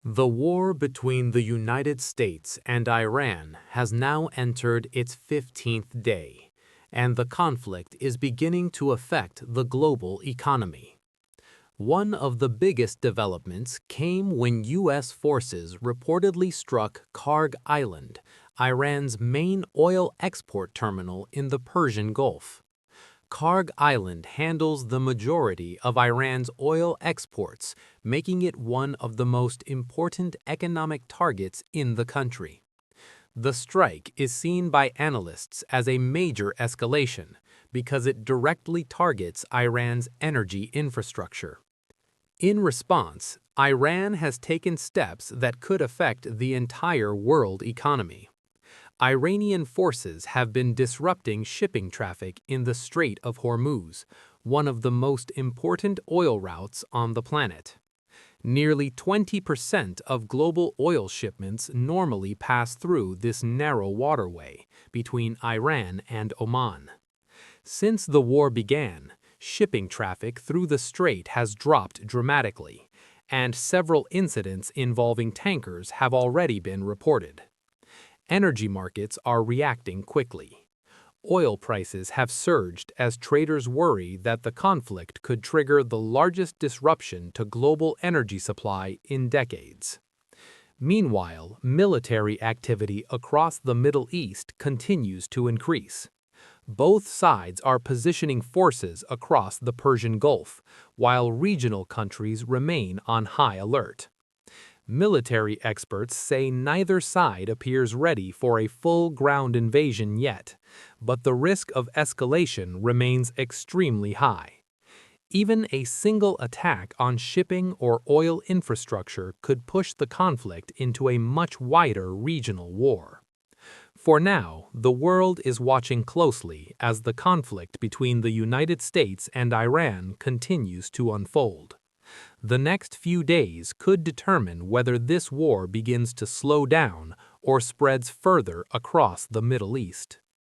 The war between the United States and Iran has now entered its 15th day, and the conflict is beginning to affect the global economy. One of the biggest developments came when U.S. forces reportedly struck Kharg Island, Iran's main oil export terminal in the Persian Gulf. Kharg Island handles the majority of Iran's oil exports, making it one of the most important economic targets in the country. The strike is seen by analysts as a major escalation because it directly targets Iran's energy infrastructure. In response, Iran has taken steps that could affect the entire world economy. Iranian forces have been disrupting shipping traffic in the Strait of Hormuz, one of the most important oil routes on the planet. Nearly 20% of global oil shipments normally pass through this narrow waterway between Iran and Oman. Since the war began, shipping traffic through the strait has dropped dramatically, and several incidents involving tankers have already been reported. Energy markets are reacting quickly. Oil prices have surged as traders worry that the conflict could trigger the largest disruption to global energy supply in decades. Meanwhile, military activity across the Middle East continues to increase. Both sides are positioning forces across the Persian Gulf, while regional countries remain on high alert. Military experts say neither side appears ready for a full ground invasion yet, but the risk of escalation remains extremely high. Even a single attack on shipping or oil infrastructure could push the conflict into a much wider regional war. For now, the world is watching closely as the conflict between the United States and Iran continues to unfold. The next few days could determine whether this war begins to slow down or spreads further across the Middle East.